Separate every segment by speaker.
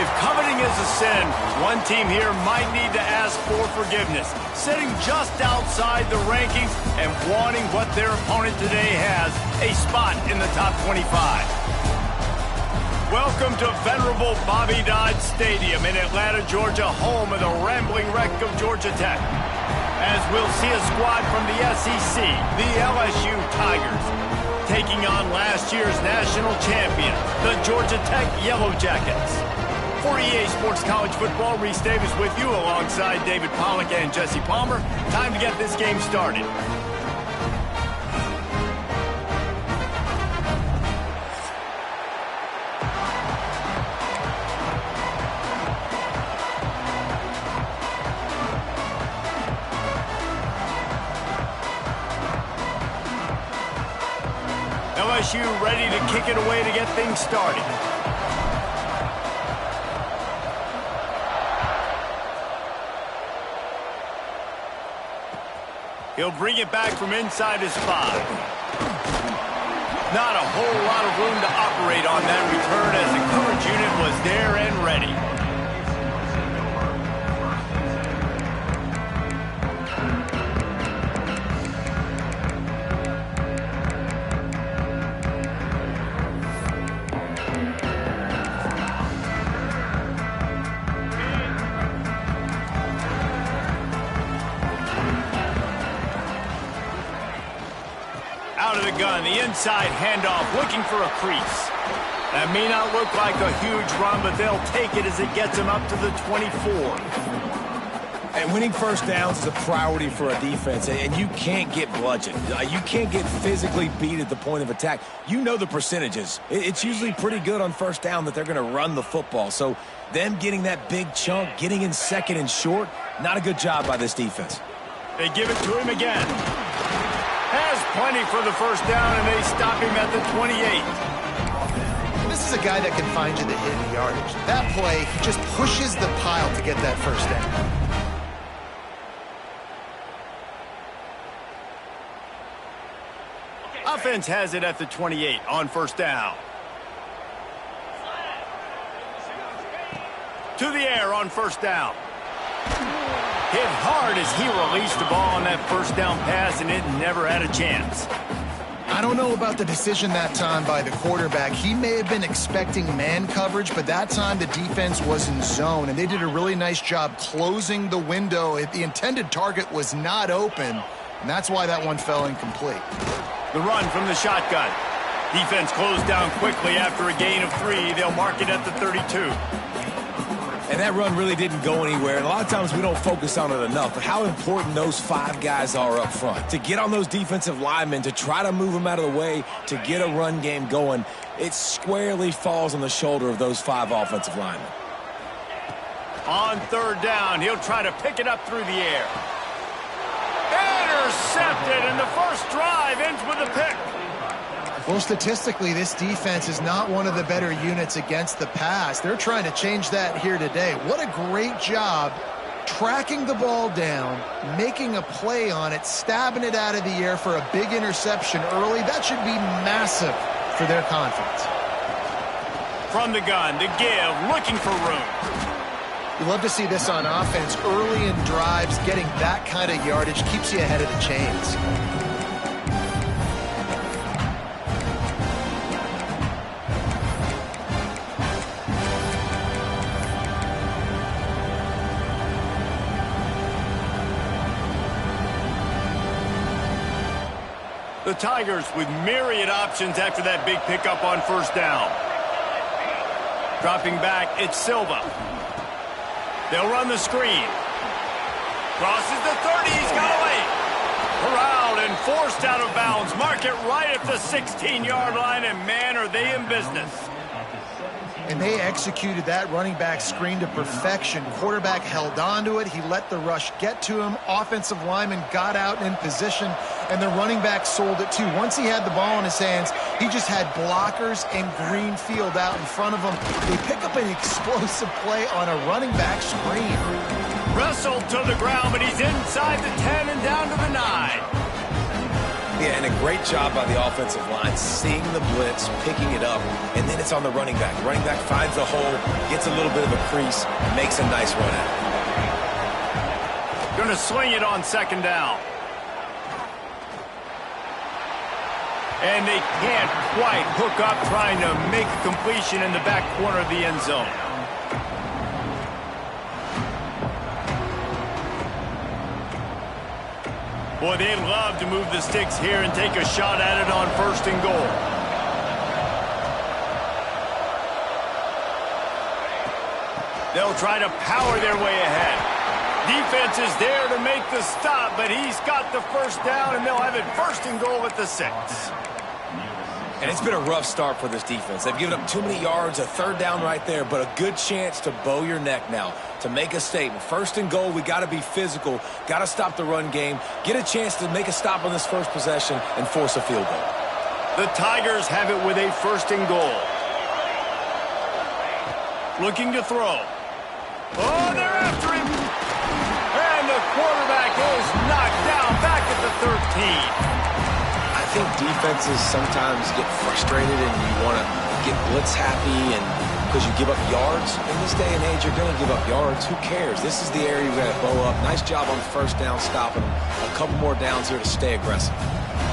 Speaker 1: If coveting is a sin, one team here might need to ask for forgiveness, sitting just outside the rankings and wanting what their opponent today has, a spot in the top 25. Welcome to venerable Bobby Dodd Stadium in Atlanta, Georgia, home of the rambling wreck of Georgia Tech. As we'll see a squad from the SEC, the LSU Tigers, taking on last year's national champion, the Georgia Tech Yellow Jackets. For EA Sports College Football, Reese Davis with you alongside David Pollack and Jesse Palmer. Time to get this game started. LSU ready to kick it away to get things started. He'll bring it back from inside his 5. Not a whole lot of room to operate on that return as the coverage unit was there and ready. Out of the gun, the inside handoff, looking for a crease. That may not look like a huge run, but they'll take it as it gets them up to the 24.
Speaker 2: And winning first downs is a priority for a defense, and you can't get bludgeoned. You can't get physically beat at the point of attack. You know the percentages. It's usually pretty good on first down that they're going to run the football. So them getting that big chunk, getting in second and short, not a good job by this defense.
Speaker 1: They give it to him again. Has plenty for the first down, and they stop him at the 28.
Speaker 3: This is a guy that can find you the hidden yardage. That play just pushes the pile to get that first down.
Speaker 1: Offense has it at the 28 on first down. To the air on first down. Hit hard as he released the ball on that first down pass, and it never had a chance.
Speaker 3: I don't know about the decision that time by the quarterback. He may have been expecting man coverage, but that time the defense was in zone, and they did a really nice job closing the window. The intended target was not open, and that's why that one fell incomplete.
Speaker 1: The run from the shotgun. Defense closed down quickly after a gain of 3. They'll mark it at the 32.
Speaker 2: And that run really didn't go anywhere. And a lot of times we don't focus on it enough, but how important those 5 guys are up front. To get on those defensive linemen, to try to move them out of the way, to get a run game going, it squarely falls on the shoulder of those 5 offensive linemen.
Speaker 1: On third down, he'll try to pick it up through the air. Intercepted, and the first drive ends with a pick.
Speaker 3: Well, statistically, this defense is not one of the better units against the pass. They're trying to change that here today. What a great job tracking the ball down, making a play on it, stabbing it out of the air for a big interception early. That should be massive for their confidence.
Speaker 1: From the gun, the give, looking for room.
Speaker 3: You love to see this on offense. Early in drives, getting that kind of yardage keeps you ahead of the chains.
Speaker 1: The Tigers with myriad options after that big pickup on first down. Dropping back, it's Silva. They'll run the screen. Crosses the 30, he's got away. Corralled and forced out of bounds. Mark it right at the 16-yard line, and man, are they in business.
Speaker 3: And they executed that running back screen to perfection. Quarterback held on to it. He let the rush get to him. Offensive lineman got out and in position, and the running back sold it too. Once he had the ball in his hands, he just had blockers and green field out in front of him. They pick up an explosive play on a running back screen.
Speaker 1: Wrestled to the ground, but he's inside the 10 and down to the 9.
Speaker 2: Yeah, and a great job by the offensive line, seeing the blitz, picking it up, and then it's on the running back. The running back finds the hole, gets a little bit of a crease, and makes a nice run at it.
Speaker 1: Going to sling it on second down. And they can't quite hook up trying to make a completion in the back corner of the end zone. Boy, they'd love to move the sticks here and take a shot at it on first and goal. They'll try to power their way ahead. Defense is there to make the stop, but he's got the first down, and they'll have it first and goal at the 6.
Speaker 2: And it's been a rough start for this defense. They've given up too many yards, a third down right there, but a good chance to bow your neck now, to make a statement. First and goal, we got to be physical, got to stop the run game, get a chance to make a stop on this first possession and force a field goal.
Speaker 1: The Tigers have it with a first and goal. Looking to throw. Oh, they're after him. And the quarterback is knocked down back at the 13.
Speaker 2: I think defenses sometimes get frustrated and you want to get blitz happy, and because you give up yards. In this day and age, you're going to give up yards. Who cares? This is the area you got to bow up. Nice job on first down stopping them. A couple more downs here to stay aggressive.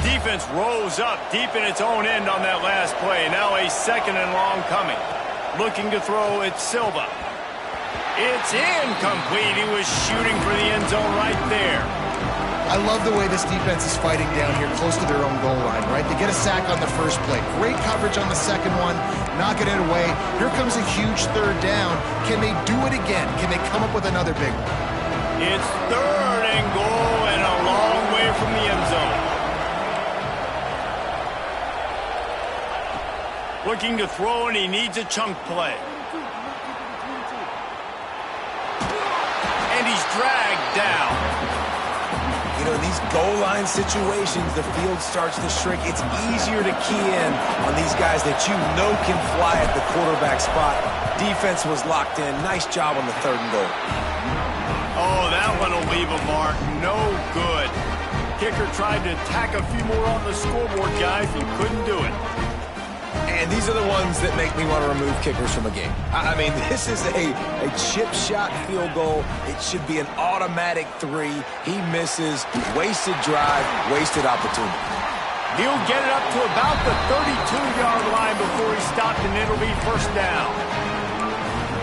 Speaker 1: Defense rose up deep in its own end on that last play. Now a second and long coming. Looking to throw, it's Silva. It's incomplete. He was shooting for the end zone right there.
Speaker 3: I love the way this defense is fighting down here close to their own goal line, right? They get a sack on the first play. Great coverage on the second one, knocking it away. Here comes a huge third down. Can they do it again? Can they come up with another big one?
Speaker 1: It's third and goal and a long way from the end zone. Looking to throw, and he needs a chunk play. And he's dragged down.
Speaker 2: You know, in these goal line situations, the field starts to shrink. It's easier to key in on these guys that you know can fly at the quarterback spot. Defense was locked in. Nice job on the third and goal.
Speaker 1: Oh, that one will leave a mark. No good. Kicker tried to tack a few more on the scoreboard, guys, and couldn't do it.
Speaker 2: And these are the ones that make me want to remove kickers from a game. I mean, this is a chip shot field goal. It should be an automatic 3. He misses. Wasted drive, wasted opportunity.
Speaker 1: He'll get it up to about the 32-yard line before he stopped, and it'll be first down.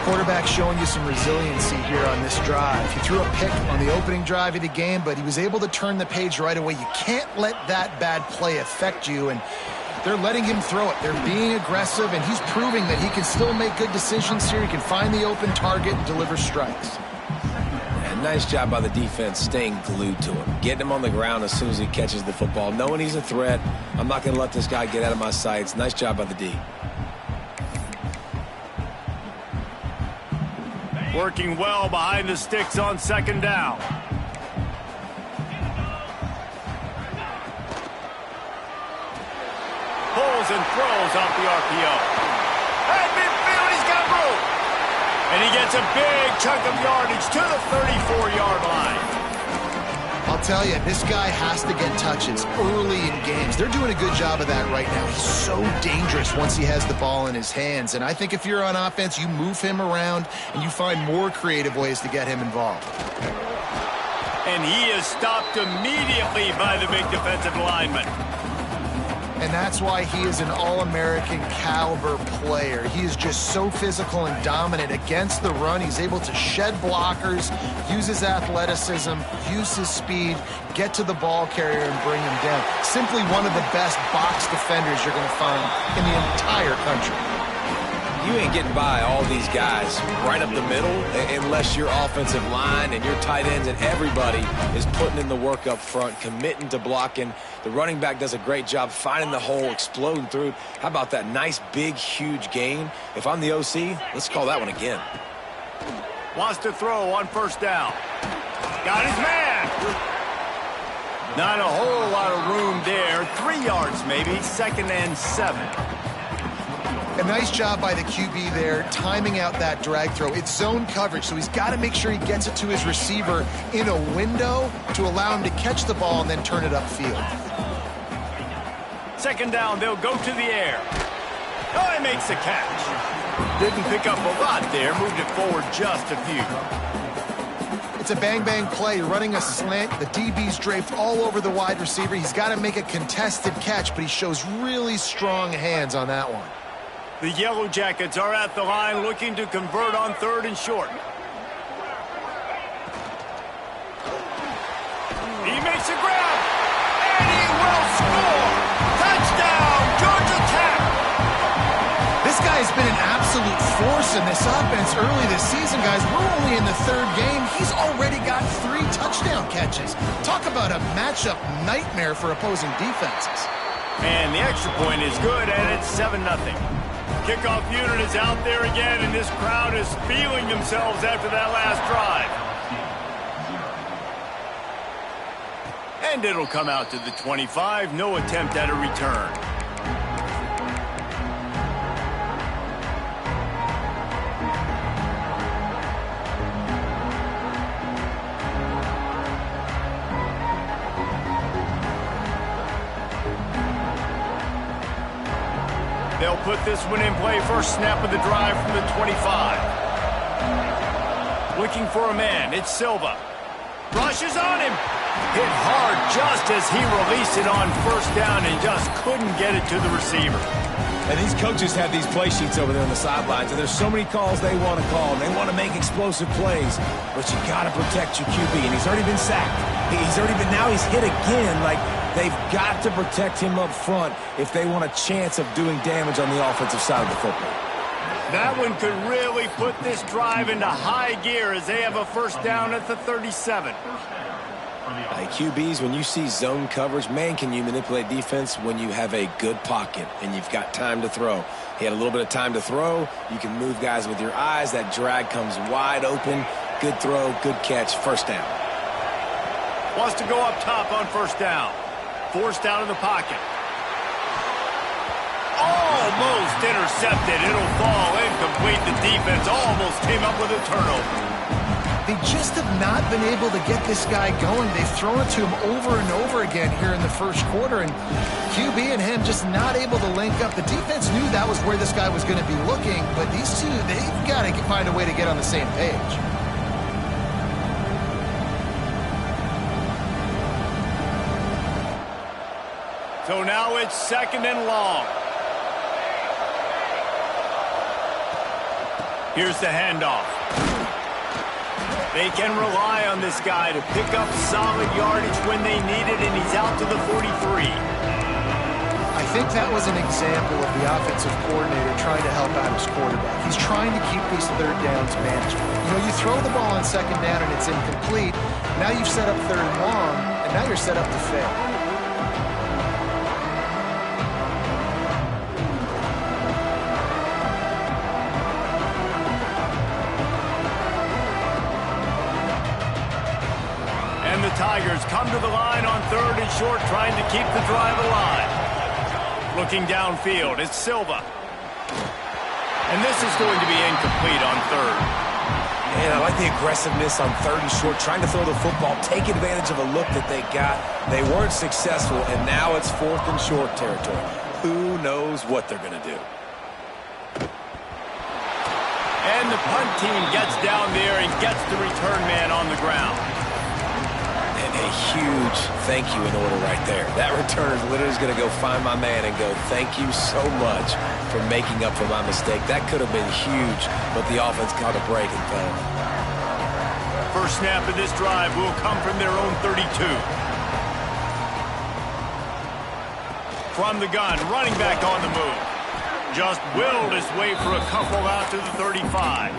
Speaker 3: Quarterback showing you some resiliency here on this drive. He threw a pick on the opening drive of the game, but he was able to turn the page right away. You can't let that bad play affect you, and they're letting him throw it. They're being aggressive, and he's proving that he can still make good decisions here. He can find the open target and deliver strikes.
Speaker 2: And nice job by the defense staying glued to him, getting him on the ground as soon as he catches the football, knowing he's a threat. I'm not going to let this guy get out of my sights. Nice job by the D.
Speaker 1: Working well behind the sticks on second down. Pulls and throws off the RPO. At midfield, he's got room. And he gets a big chunk of yardage to the 34-yard line.
Speaker 3: I'll tell you, this guy has to get touches early in games. They're doing a good job of that right now. He's so dangerous once he has the ball in his hands. And I think if you're on offense, you move him around and you find more creative ways to get him involved.
Speaker 1: And he is stopped immediately by the big defensive lineman.
Speaker 3: And that's why he is an All-American caliber player. He is just so physical and dominant against the run. He's able to shed blockers, use his athleticism, use his speed, get to the ball carrier and bring him down. Simply one of the best box defenders you're going to find in the entire country.
Speaker 2: You ain't getting by all these guys right up the middle unless your offensive line and your tight ends and everybody is putting in the work up front, committing to blocking. The running back does a great job finding the hole, exploding through. How about that nice, big, huge gain? If I'm the OC, let's call that one again.
Speaker 1: Wants to throw on first down. Got his man. Not a whole lot of room there. 3 yards maybe, 2nd and 7.
Speaker 3: A nice job by the QB there, timing out that drag throw. It's zone coverage, so he's got to make sure he gets it to his receiver in a window to allow him to catch the ball and then turn it upfield.
Speaker 1: Second down, they'll go to the air. Oh, he makes the catch. Didn't pick up a lot there, moved it forward just a few.
Speaker 3: It's a bang-bang play. You're running a slant. The DB's draped all over the wide receiver. He's got to make a contested catch, but he shows really strong hands on that one.
Speaker 1: The Yellow Jackets are at the line looking to convert on 3rd and short. He makes a grab, and he will score! Touchdown, Georgia Tech!
Speaker 3: This guy's been an absolute force in this offense early this season, guys. We're only in the 3rd game. He's already got 3 touchdown catches. Talk about a matchup nightmare for opposing defenses.
Speaker 1: And the extra point is good, and it's 7-0. Kickoff unit is out there again, and this crowd is feeling themselves after that last drive. And it'll come out to the 25. No attempt at a return. They'll put this one in play. First snap of the drive from the 25. Looking for a man. It's Silva. Rushes on him. Hit hard just as he released it on 1st down and just couldn't get it to the receiver.
Speaker 2: And these coaches have these play sheets over there on the sidelines, and there's so many calls they want to call. They want to make explosive plays, but you got to protect your QB, and he's already been sacked. Now he's hit again. Like, they've got to protect him up front if they want a chance of doing damage on the offensive side of the football.
Speaker 1: That one could really put this drive into high gear as they have a 1st down at the 37.
Speaker 2: QBs, when you see zone coverage, man, can you manipulate defense when you have a good pocket and you've got time to throw. He had a little bit of time to throw. You can move guys with your eyes. That drag comes wide open. Good throw, good catch, 1st down.
Speaker 1: Wants to go up top on 1st down. Forced out of the pocket. Almost intercepted. It'll fall incomplete. The defense almost came up with a turnover.
Speaker 3: They just have not been able to get this guy going. They've thrown it to him over and over again here in the 1st quarter, and QB and him just not able to link up. The defense knew that was where this guy was going to be looking, but these two, they've got to find a way to get on the same page.
Speaker 1: So now it's 2nd and long. Here's the handoff. They can rely on this guy to pick up solid yardage when they need it, and he's out to the 43.
Speaker 3: I think that was an example of the offensive coordinator trying to help out his quarterback. He's trying to keep these 3rd downs manageable. You know, you throw the ball on 2nd down and it's incomplete. Now you've set up 3rd and long, and now you're set up to fail.
Speaker 1: The Tigers come to the line on 3rd and short, trying to keep the drive alive. Looking downfield, it's Silva. And this is going to be incomplete on 3rd.
Speaker 2: Man, I like the aggressiveness on 3rd and short, trying to throw the football, take advantage of a look that they got. They weren't successful, and now it's 4th and short territory. Who knows what they're going to do?
Speaker 1: And the punt team gets down there and gets the return man on the ground.
Speaker 2: A huge thank you in order right there. That returner is literally going to go find my man and go, thank you so much for making up for my mistake. That could have been huge, but the offense caught a break and fell.
Speaker 1: First snap of this drive will come from their own 32. From the gun, running back on the move. Just willed his way for a couple out to the 35.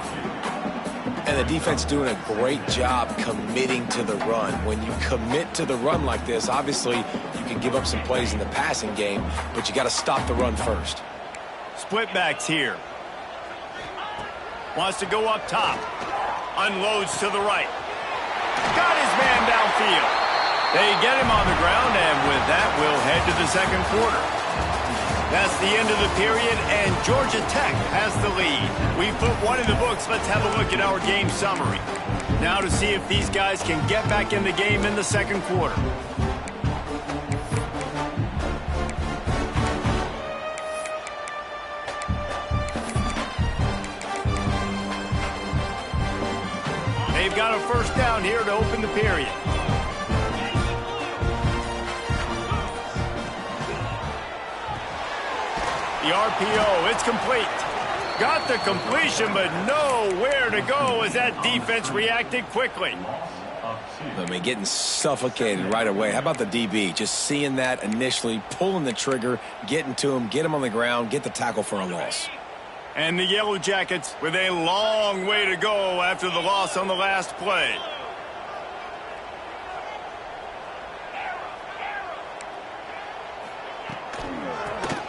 Speaker 2: And the defense doing a great job committing to the run. When you commit to the run like this, obviously you can give up some plays in the passing game, but you got to stop the run first.
Speaker 1: Split backs here. Wants to go up top. Unloads to the right. Got his man downfield. They get him on the ground, and with that, we'll head to the 2nd quarter. That's the end of the period, and Georgia Tech has the lead. We put one in the books. Let's have a look at our game summary. Now to see if these guys can get back in the game in the 2nd quarter. got a first down here to open the period. The RPO, it's complete. Got the completion, but nowhere to go as that defense reacted quickly.
Speaker 2: I mean, getting suffocated right away. How about the DB? Just seeing that initially, pulling the trigger, getting to him, get him on the ground, get the tackle for a loss.
Speaker 1: And the Yellow Jackets with a long way to go after the loss on the last play.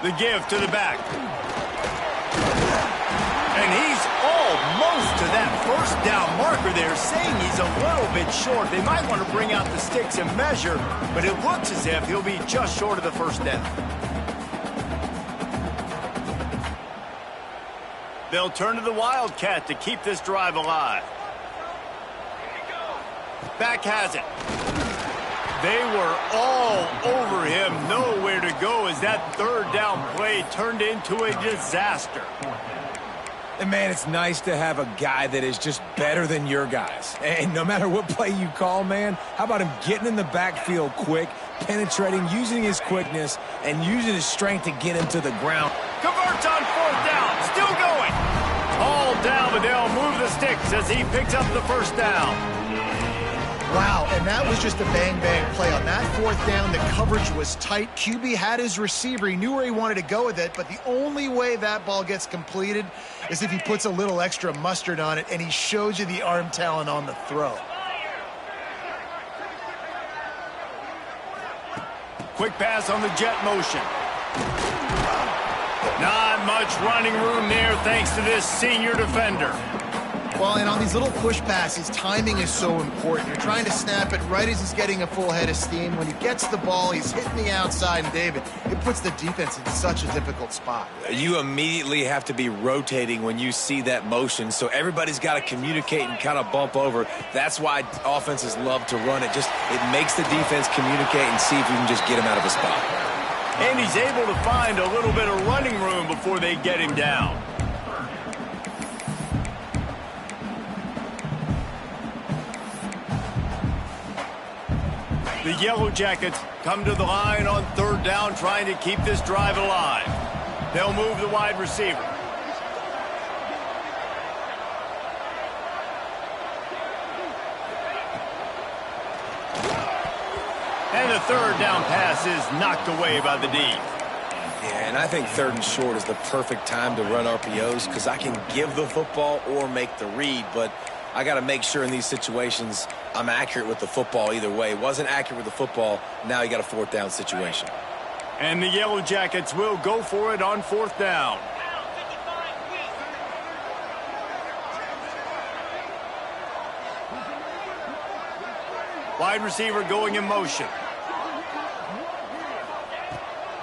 Speaker 1: The give to the back. And he's almost to that first down marker there, saying he's a little bit short. They might want to bring out the sticks and measure, but it looks as if he'll be just short of the first down. They'll turn to the Wildcat to keep this drive alive. Back has it. They were all over him. Nowhere to go as that third down play turned into a disaster.
Speaker 2: And, man, it's nice to have a guy that is just better than your guys. And no matter what play you call, man, how about him getting in the backfield quick, penetrating, using his quickness, and using his strength to get him to the ground.
Speaker 1: Converts on fourth down. Still going. All down, but they'll move the sticks as he picks up the first down.
Speaker 3: Wow, and that was just a bang-bang play. On that fourth down, the coverage was tight. QB had his receiver. He knew where he wanted to go with it, but the only way that ball gets completed is if he puts a little extra mustard on it, and he shows you the arm talent on the throw.
Speaker 1: Quick pass on the jet motion. Not much running room there thanks to this senior defender.
Speaker 3: Well, and on these little push passes, timing is so important. You're trying to snap it right as he's getting a full head of steam. When he gets the ball, he's hitting the outside, and David, it puts the defense in such a difficult spot.
Speaker 2: You immediately have to be rotating when you see that motion, so everybody's got to communicate and kind of bump over. That's why offenses love to run it. It makes the defense communicate and see if you can just get him out of a spot.
Speaker 1: And he's able to find a little bit of running room before they get him down. The Yellow Jackets come to the line on third down, trying to keep this drive alive. They'll move the wide receiver. And the third down pass is knocked away by the D.
Speaker 2: Yeah, and I think third and short is the perfect time to run RPOs because I can give the football or make the read, but I got to make sure in these situations I'm accurate with the football either way. Wasn't accurate with the football, now you got a fourth down situation.
Speaker 1: And the Yellow Jackets will go for it on fourth down. Wide receiver going in motion.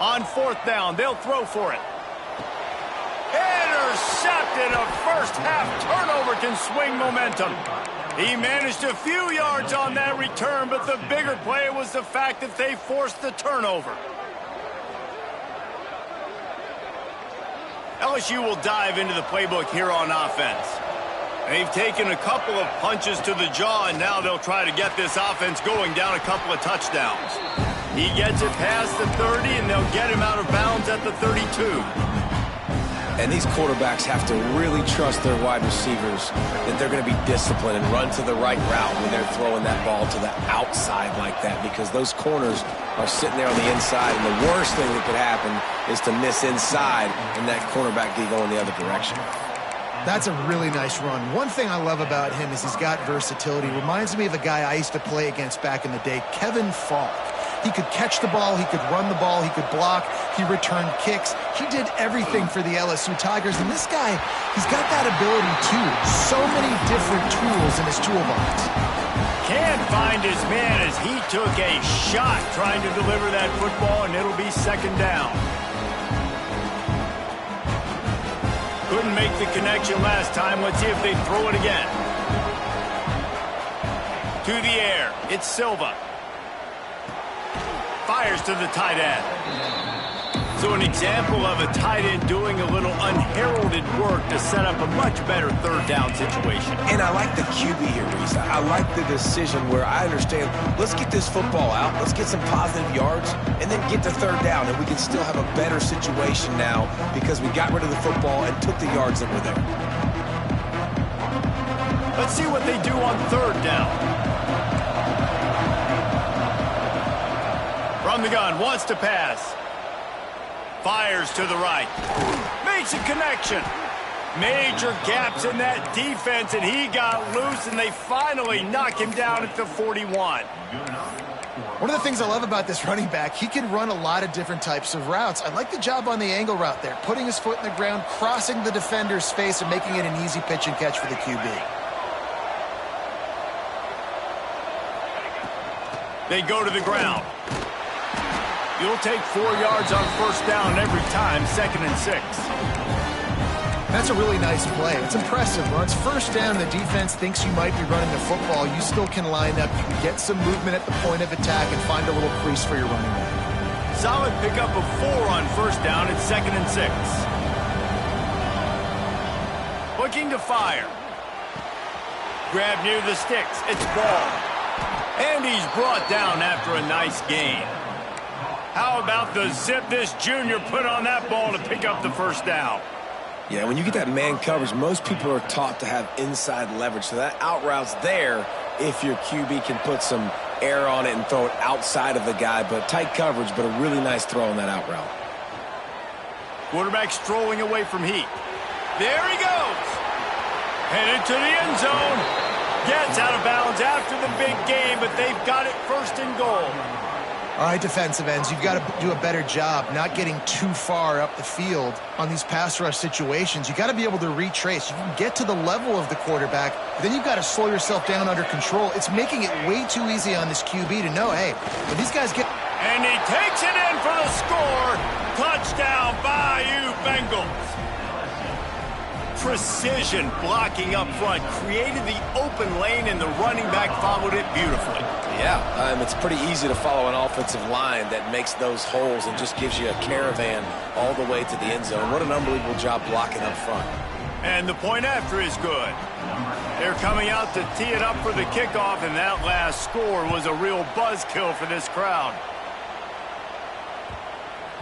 Speaker 1: On fourth down, they'll throw for it. Intercepted. A first half turnover can swing momentum. He managed a few yards on that return, but the bigger play was the fact that they forced the turnover. LSU will dive into the playbook here on offense. They've taken a couple of punches to the jaw, and now they'll try to get this offense going down a couple of touchdowns. He gets it past the 30, and they'll get him out of bounds at the 32.
Speaker 2: And these quarterbacks have to really trust their wide receivers that they're going to be disciplined and run to the right route when they're throwing that ball to the outside like that, because those corners are sitting there on the inside, and the worst thing that could happen is to miss inside and that cornerback get going the other direction.
Speaker 3: That's a really nice run. One thing I love about him is he's got versatility. Reminds me of a guy I used to play against back in the day, Kevin Falk. He could catch the ball, he could run the ball, he could block, he returned kicks. He did everything for the LSU Tigers, and this guy, he's got that ability too. So many different tools in his toolbox.
Speaker 1: Can't find his man as he took a shot trying to deliver that football, and it'll be second down. Couldn't make the connection last time. Let's see if they throw it again. To the air, it's Silva. Fires to the tight end. So an example of a tight end doing a little unheralded work to set up a much better third down situation.
Speaker 2: And I like the QB here, Reese. I like the decision where I understand, let's get this football out, let's get some positive yards, and then get to third down, and we can still have a better situation now because we got rid of the football and took the yards that were there.
Speaker 1: Let's see what they do on third down. From the gun, wants to pass. Fires to the right. Makes a connection. Major gaps in that defense, and he got loose, and they finally knock him down at the 41.
Speaker 3: One of the things I love about this running back, he can run a lot of different types of routes. I like the job on the angle route there, putting his foot in the ground, crossing the defender's face, and making it an easy pitch and catch for the QB.
Speaker 1: They go to the ground. You'll take 4 yards on first down every time, 2nd and 6.
Speaker 3: That's a really nice play. It's impressive. When it's first down, the defense thinks you might be running the football. You still can line up. You can get some movement at the point of attack and find a little crease for your running back.
Speaker 1: Solid pickup of 4 on first down. It's 2nd and 6. Looking to fire. Grab near the sticks. It's ball. And he's brought down after a nice gain. How about the zip this junior put on that ball to pick up the first down?
Speaker 2: Yeah, when you get that man coverage, most people are taught to have inside leverage. So that out route's there if your QB can put some air on it and throw it outside of the guy. But tight coverage, but a really nice throw on that out route.
Speaker 1: Quarterback strolling away from heat. There he goes. Headed to the end zone. Gets out of bounds after the big game, but they've got it 1st and goal.
Speaker 3: All right, defensive ends, you've got to do a better job not getting too far up the field on these pass rush situations. You've got to be able to retrace. You can get to the level of the quarterback, but then you've got to slow yourself down under control. It's making it way too easy on this QB to know, hey, when these guys get...
Speaker 1: And he takes it in for the score. Touchdown, Bayou Bengals. Precision blocking up front created the open lane, and the running back followed it beautifully.
Speaker 2: Yeah, it's pretty easy to follow an offensive line that makes those holes and just gives you a caravan all the way to the end zone. What an unbelievable job blocking up front.
Speaker 1: And the point after is good. They're coming out to tee it up for the kickoff, and that last score was a real buzzkill for this crowd.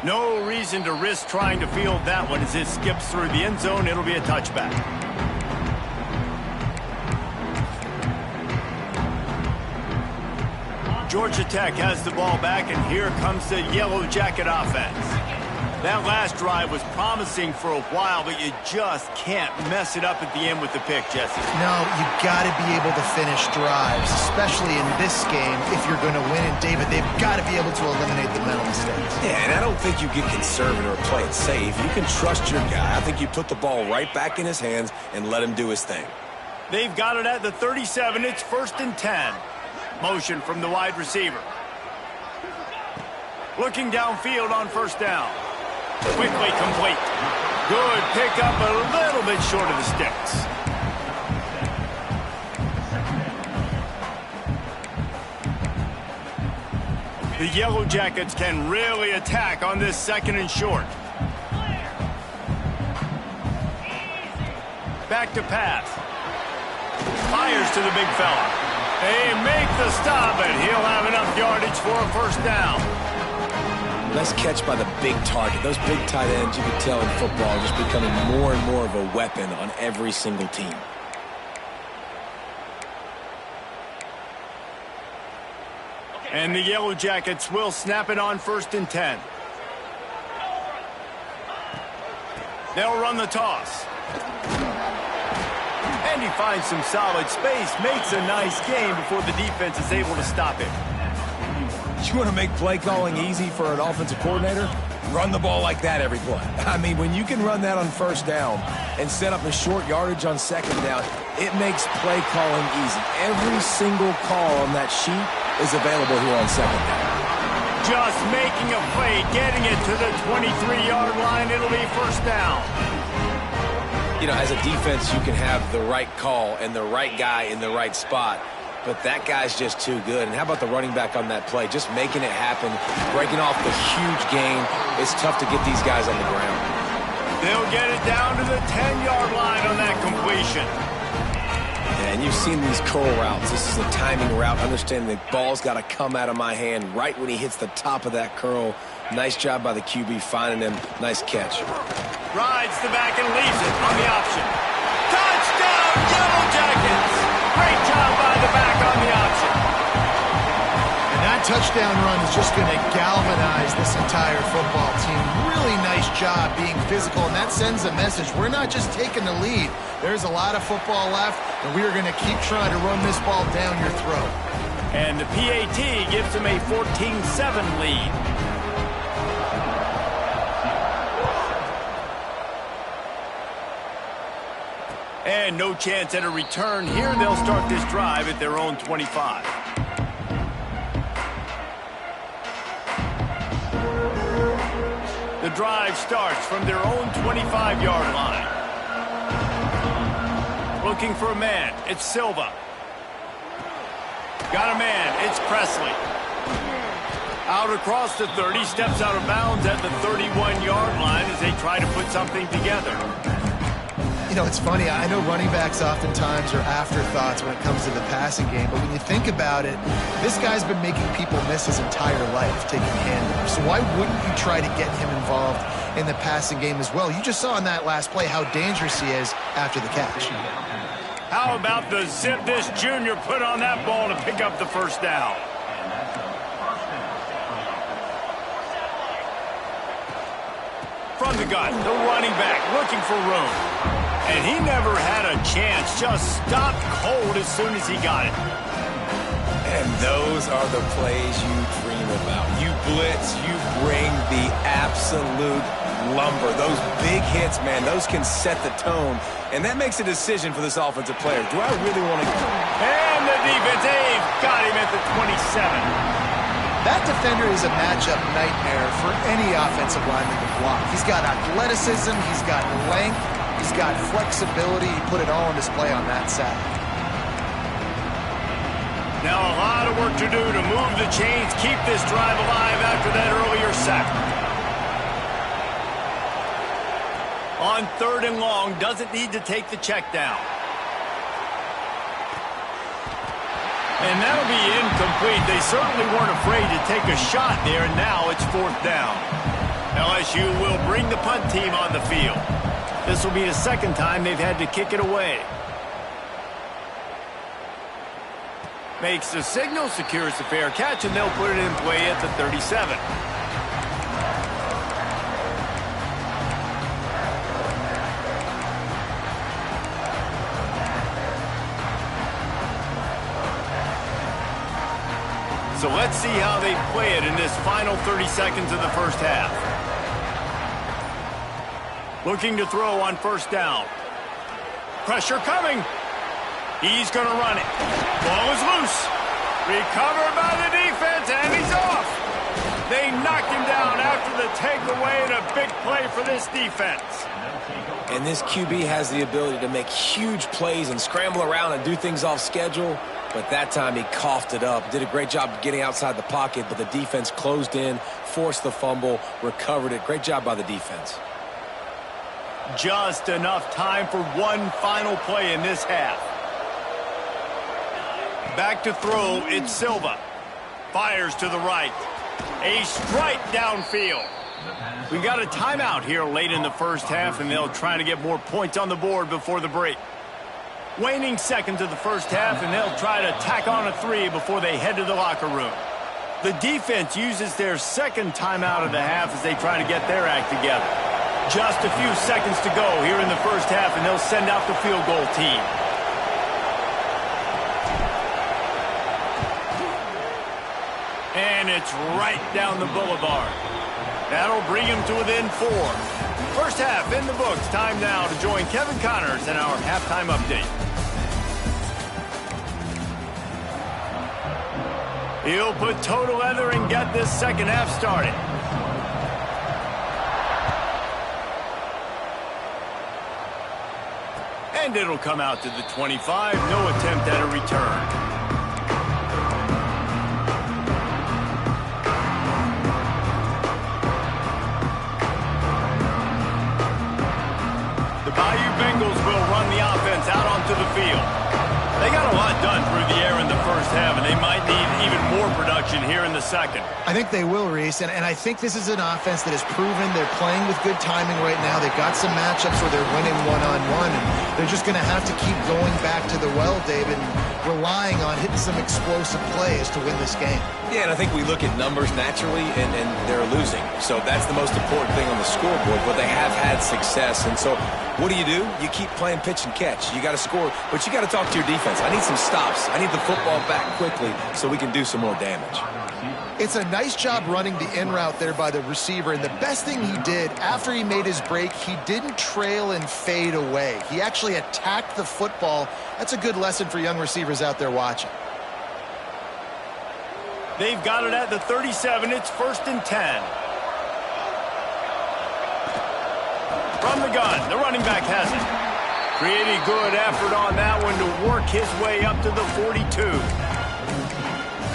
Speaker 1: No reason to risk trying to field that one as it skips through the end zone. It'll be a touchback. Georgia Tech has the ball back, and here comes the Yellow Jacket offense. That last drive was promising for a while, but you just can't mess it up at the end with the pick, Jesse.
Speaker 3: No, you got to be able to finish drives, especially in this game if you're going to win. And, David, they've got to be able to eliminate the mental mistakes.
Speaker 2: Yeah, and I don't think you get conservative or play it safe. You can trust your guy. I think you put the ball right back in his hands and let him do his thing.
Speaker 1: They've got it at the 37. It's 1st and 10. Motion from the wide receiver. Looking downfield on first down. Quickly complete. Good pickup, a little bit short of the sticks. The Yellow Jackets can really attack on this 2nd and short. Back to pass. Fires to the big fella. They make the stop, and he'll have enough yardage for a first down.
Speaker 2: Nice catch by the big target. Those big tight ends, you can tell in football, are just becoming more and more of a weapon on every single team.
Speaker 1: And the Yellow Jackets will snap it on 1st and 10. They'll run the toss. And he finds some solid space, makes a nice game before the defense is able to stop him.
Speaker 2: You want to make play calling easy for an offensive coordinator? Run the ball like that every play. I mean, when you can run that on first down and set up a short yardage on second down, it makes play calling easy. Every single call on that sheet is available here on second down.
Speaker 1: Just making a play, getting it to the 23-yard line. It'll be first down.
Speaker 2: You know, as a defense, you can have the right call and the right guy in the right spot. But that guy's just too good. And how about the running back on that play? Just making it happen, breaking off the huge gain. It's tough to get these guys on the ground.
Speaker 1: They'll get it down to the 10-yard line on that completion.
Speaker 2: And you've seen these curl routes. This is a timing route. Understanding the ball's got to come out of my hand right when he hits the top of that curl. Nice job by the QB finding him. Nice catch.
Speaker 1: Rides the back and leaves it on the option. Touchdown, Yellow Jackets! Great job by the back on the option.
Speaker 3: And that touchdown run is just going to galvanize this entire football team. Really nice job being physical, and that sends a message. We're not just taking the lead. There's a lot of football left, and we are going to keep trying to run this ball down your throat.
Speaker 1: And the PAT gives them a 14-7 lead. And no chance at a return here. They'll start this drive at their own 25. The drive starts from their own 25-yard line. Looking for a man. It's Silva. Got a man. It's Presley. Out across the 30. Steps out of bounds at the 31-yard line as they try to put something together.
Speaker 3: You know, it's funny. I know running backs oftentimes are afterthoughts when it comes to the passing game, but when you think about it, this guy's been making people miss his entire life taking handoffs. So why wouldn't you try to get him involved in the passing game as well? You just saw in that last play how dangerous he is after the catch.
Speaker 1: How about the zip this junior put on that ball to pick up the first down? From the gun, the running back looking for room. And he never had a chance, just stopped cold as soon as he got it.
Speaker 2: And those are the plays you dream about. You blitz, you bring the absolute lumber. Those big hits, man, those can set the tone. And that makes a decision for this offensive player. Do I really want to go?
Speaker 1: And the defense, they've got him at the 27.
Speaker 3: That defender is a matchup nightmare for any offensive lineman to block. He's got athleticism, he's got length, he's got flexibility. He put it all on display on that side.
Speaker 1: Now a lot of work to do to move the chains, keep this drive alive after that earlier sack. On 3rd and long, doesn't need to take the check down. And that'll be incomplete. They certainly weren't afraid to take a shot there, and now it's 4th down. LSU will bring the punt team on the field. This will be the second time they've had to kick it away. Makes the signal, secures the fair catch, and they'll put it in play at the 37. So let's see how they play it in this final 30 seconds of the first half. Looking to throw on 1st down. Pressure coming. He's going to run it. Ball is loose. Recovered by the defense, and he's off. They knocked him down after the takeaway, and a big play for this defense.
Speaker 2: And this QB has the ability to make huge plays and scramble around and do things off schedule. But that time he coughed it up. Did a great job getting outside the pocket, but the defense closed in, forced the fumble, recovered it. Great job by the defense.
Speaker 1: Just enough time for one final play in this half. Back to throw, it's Silva. Fires to the right. A strike downfield. We got a timeout here late in the first half, and they'll try to get more points on the board before the break. Waning seconds of the first half, and they'll try to tack on a 3 before they head to the locker room. The defense uses their second timeout of the half as they try to get their act together. Just a few seconds to go here in the first half, and they'll send out the field goal team. And it's right down the boulevard. That'll bring him to within 4. First half in the books. Time now to join Kevin Connors in our halftime update. He'll put toe to leather and get this second half started. And it'll come out to the 25. No attempt at a return. first half, and they might need even more production here in the second.
Speaker 3: I think they will, Reese, and I think this is an offense that has proven they're playing with good timing right now. They've got some matchups where they're winning one-on-one, and they're just going to have to keep going back to the well, David, and relying on hitting some explosive plays to win this game.
Speaker 2: Yeah, and I think we look at numbers naturally, and they're losing. So that's the most important thing on the scoreboard, but they have had success. And so what do? You keep playing pitch and catch. You got to score, but you got to talk to your defense. I need some stops. I need the football back quickly so we can do some more damage.
Speaker 3: It's a nice job running the in route there by the receiver, and the best thing he did after he made his break, he didn't trail and fade away. He actually attacked the football. That's a good lesson for young receivers out there watching.
Speaker 1: They've got it at the 37. It's 1st and 10. From the gun, the running back has it. Pretty good effort on that one to work his way up to the 42.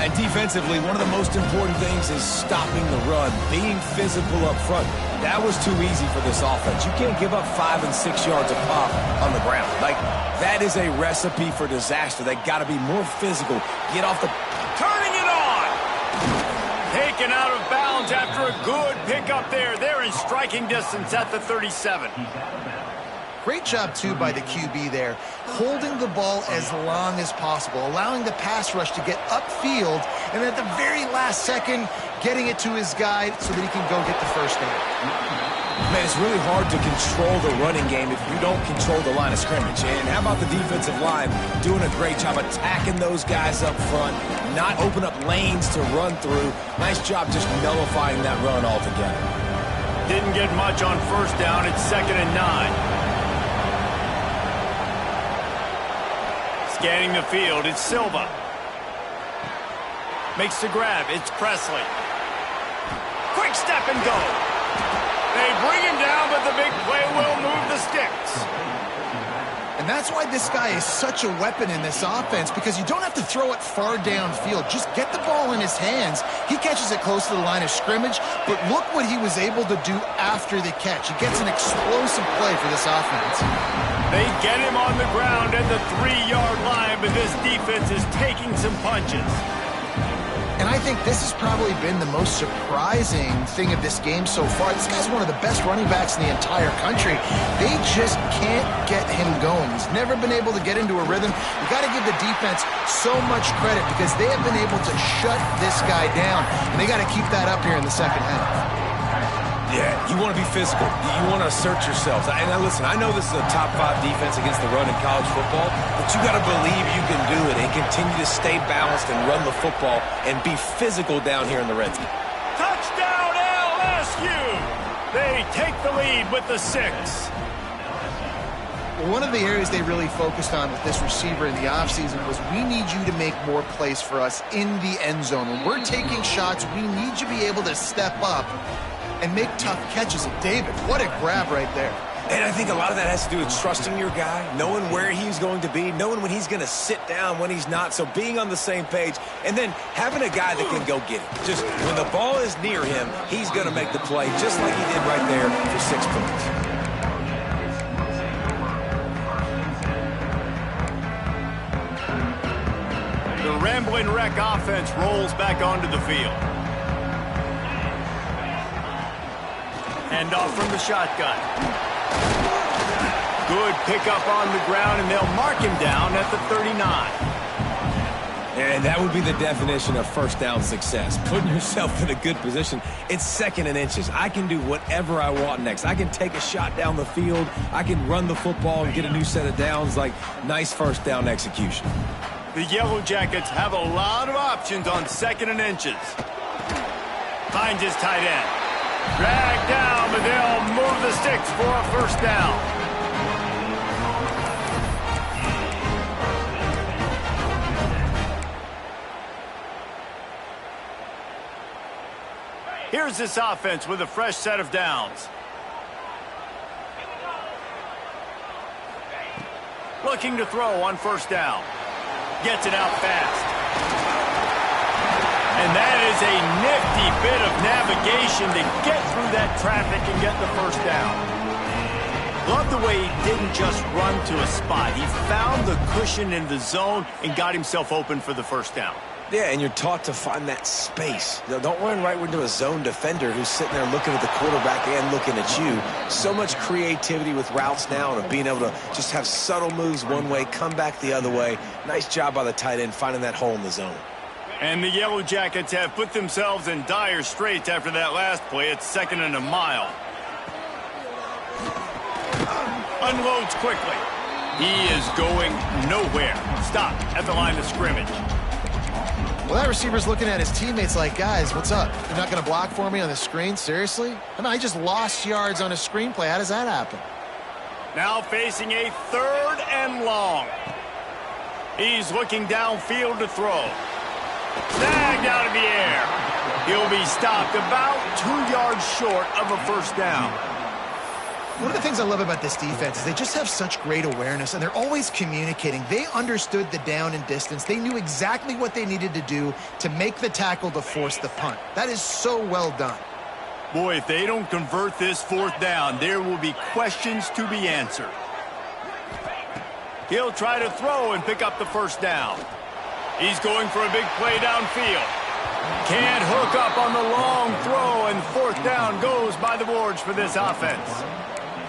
Speaker 2: And defensively, one of the most important things is stopping the run, being physical up front. That was too easy for this offense. You can't give up 5 and 6 yards a pop on the ground. Like, that is a recipe for disaster. They got to be more physical. Get off the...
Speaker 1: Turning it on! Taken out of bounds after a good pickup there. They're in striking distance at the 37.
Speaker 3: Great job, too, by the QB there, holding the ball as long as possible, allowing the pass rush to get upfield, and at the very last second, getting it to his guy so that he can go get the first down.
Speaker 2: Man, it's really hard to control the running game if you don't control the line of scrimmage. And how about the defensive line doing a great job attacking those guys up front, not open up lanes to run through. Nice job just nullifying that run altogether.
Speaker 1: Didn't get much on first down. It's 2nd and 9. Scanning the field, it's Silva. Makes the grab, it's Presley. Quick step and go. They bring him down, but the big play will move the sticks.
Speaker 3: And that's why this guy is such a weapon in this offense, because you don't have to throw it far downfield. Just get the ball in his hands. He catches it close to the line of scrimmage, but look what he was able to do after the catch. He gets an explosive play for this offense.
Speaker 1: They get him on the ground at the 3-yard line, but this defense is taking some punches.
Speaker 3: And I think this has probably been the most surprising thing of this game so far. This guy's one of the best running backs in the entire country. They just can't get him going. He's never been able to get into a rhythm. You got to give the defense so much credit because they have been able to shut this guy down. And they got to keep that up here in the second half.
Speaker 2: Yeah, you want to be physical. You want to assert yourselves. And now listen, I know this is a top 5 defense against the run in college football, but you got to believe you can do it and continue to stay balanced and run the football and be physical down here in the red zone.
Speaker 1: Touchdown LSU! They take the lead with the 6.
Speaker 3: Well, one of the areas they really focused on with this receiver in the offseason was we need you to make more plays for us in the end zone. When we're taking shots, we need you to be able to step up and make tough catches. And David, what a grab right there.
Speaker 2: And I think a lot of that has to do with trusting your guy, knowing where he's going to be, knowing when he's going to sit down, when he's not. So being on the same page, and then having a guy that can go get it. Just when the ball is near him, he's going to make the play, just like he did right there for 6 points.
Speaker 1: The Rambling Wreck offense rolls back onto the field. Hand off from the shotgun. Good pickup on the ground, and they'll mark him down at the 39.
Speaker 2: And that would be the definition of first down success, putting yourself in a good position. It's 2nd and inches. I can do whatever I want next. I can take a shot down the field. I can run the football and get a new set of downs. Like, nice first down execution.
Speaker 1: The Yellow Jackets have a lot of options on 2nd and inches. Finds his tight end. Dragged down, but they'll move the sticks for a first down. Here's this offense with a fresh set of downs. Looking to throw on first down. Gets it out fast. And that is a nifty bit of navigation to get through that traffic and get the first down. Love the way he didn't just run to a spot. He found the cushion in the zone and got himself open for the first down.
Speaker 2: Yeah, and you're taught to find that space. Don't run right into a zone defender who's sitting there looking at the quarterback and looking at you. So much creativity with routes now and of being able to just have subtle moves one way, come back the other way. Nice job by the tight end finding that hole in the zone.
Speaker 1: And the Yellow Jackets have put themselves in dire straits after that last play. It's 2nd and a mile. Unloads quickly. He is going nowhere. Stop at the line of scrimmage.
Speaker 3: Well, that receiver's looking at his teammates like, guys, what's up? You're not going to block for me on the screen? Seriously? I mean, I just lost yards on a screenplay. How does that happen?
Speaker 1: Now facing a 3rd and long. He's looking downfield to throw. Snagged out of the air. He'll be stopped about 2 yards short of a first down.
Speaker 3: One of the things I love about this defense is they just have such great awareness, and they're always communicating. They understood the down and distance. They knew exactly what they needed to do to make the tackle to force the punt. That is so well done.
Speaker 1: Boy, if they don't convert this 4th down, there will be questions to be answered. He'll try to throw and pick up the first down. He's going for a big play downfield. Can't hook up on the long throw, and 4th down goes by the boards for this offense.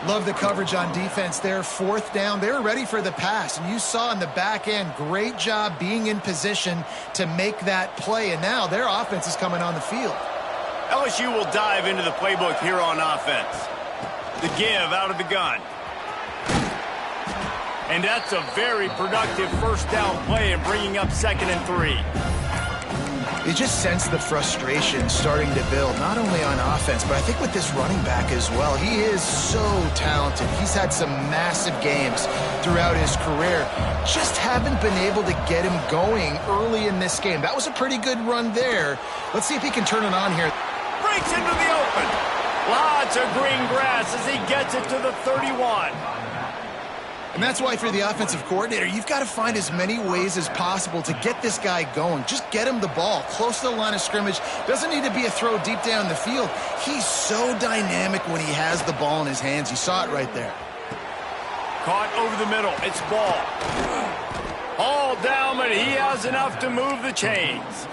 Speaker 3: Love the coverage on defense there. 4th down. They were ready for the pass, and you saw in the back end, great job being in position to make that play, and now their offense is coming on the field.
Speaker 1: LSU will dive into the playbook here on offense. The give out of the gun. And that's a very productive first down play and bringing up 2nd and 3.
Speaker 3: You just sense the frustration starting to build, not only on offense, but I think with this running back as well. He is so talented. He's had some massive games throughout his career. Just haven't been able to get him going early in this game. That was a pretty good run there. Let's see if he can turn it on here.
Speaker 1: Breaks into the open. Lots of green grass as he gets it to the 31.
Speaker 3: And that's why, for the offensive coordinator, you've got to find as many ways as possible to get this guy going. Just get him the ball close to the line of scrimmage. Doesn't need to be a throw deep down the field. He's so dynamic when he has the ball in his hands. You saw it right there.
Speaker 1: Caught over the middle. It's ball. All down, but he has enough to move the chains.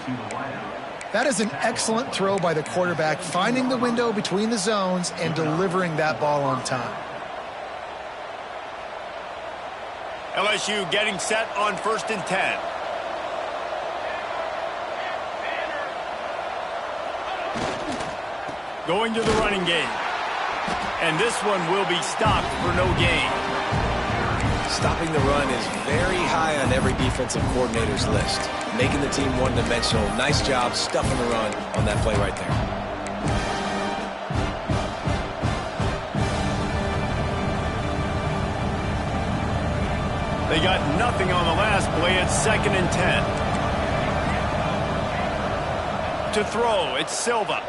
Speaker 3: That is an excellent throw by the quarterback, finding the window between the zones and delivering that ball on time.
Speaker 1: LSU getting set on 1st and 10. Going to the running game. And this one will be stopped for no gain.
Speaker 2: Stopping the run is very high on every defensive coordinator's list. Making the team one-dimensional. Nice job stuffing the run on that play right there.
Speaker 1: They got nothing on the last play. It's 2nd and 10. To throw, it's Silva.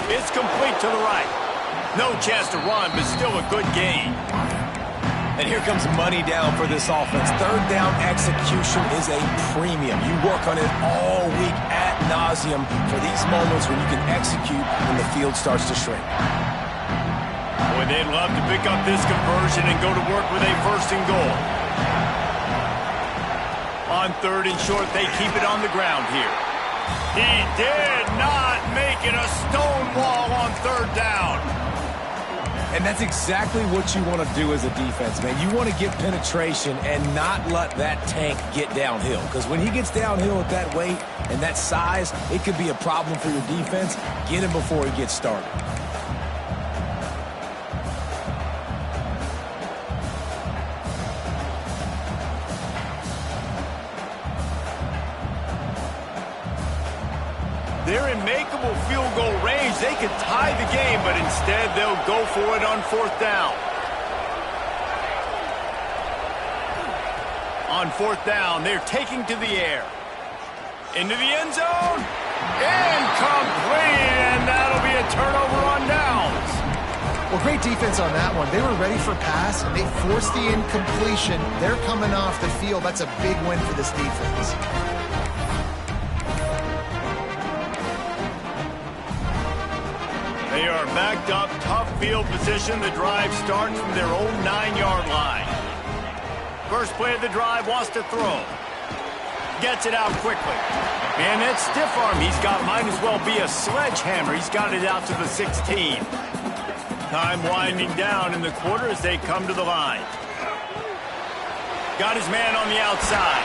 Speaker 1: It's complete to the right. No chance to run, but still a good gain.
Speaker 2: And here comes money down for this offense. 3rd down execution is a premium. You work on it all week ad nauseum for these moments when you can execute when the field starts to shrink.
Speaker 1: Boy, they'd love to pick up this conversion and go to work with a 1st and goal. On 3rd and short, they keep it on the ground here. He did not make it a stone wall on 3rd down.
Speaker 2: And that's exactly what you want to do as a defense, man. You want to get penetration and not let that tank get downhill. Because when he gets downhill with that weight and that size, it could be a problem for your defense. Get him before he gets started.
Speaker 1: They're in makeable field goal range. They could tie the game, but instead they'll go for it on 4th down. On 4th down, they're taking to the air. Into the end zone. Incomplete, and that'll be a turnover on downs.
Speaker 3: Well, great defense on that one. They were ready for pass, and they forced the incompletion. They're coming off the field. That's a big win for this defense.
Speaker 1: They are backed up, tough field position. The drive starts from their own 9-yard line. First play of the drive, wants to throw. Gets it out quickly. And that stiff arm he's got might as well be a sledgehammer. He's got it out to the 16. Time winding down in the quarter as they come to the line. Got his man on the outside.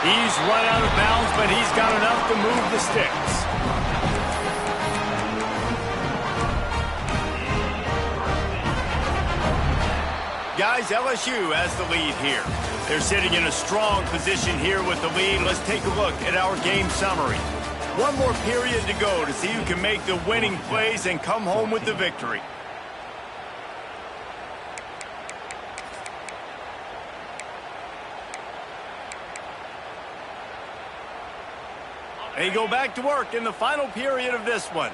Speaker 1: He's run out of bounds, but he's got enough to move the sticks. Guys, LSU has the lead here. They're sitting in a strong position here with the lead. Let's take a look at our game summary. One more period to go to see who can make the winning plays and come home with the victory. They go back to work in the final period of this one.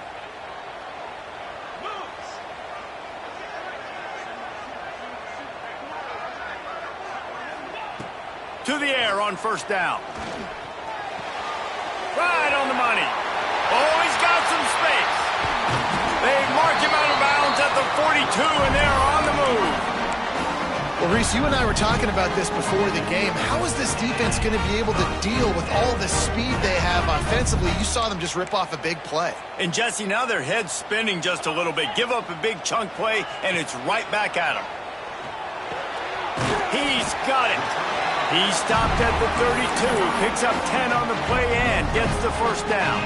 Speaker 1: To the air on first down. Right on the money. Oh, he's got some space. They mark him out of bounds at the 42, and they're on the move.
Speaker 3: Well, Reese, you and I were talking about this before the game. How is this defense going to be able to deal with all the speed they have offensively? You saw them just rip off a big play.
Speaker 1: And, Jesse, now their head's spinning just a little bit. Give up a big chunk play, and it's right back at him. He's got it. He stopped at the 32, picks up 10 on the play, and gets the first down.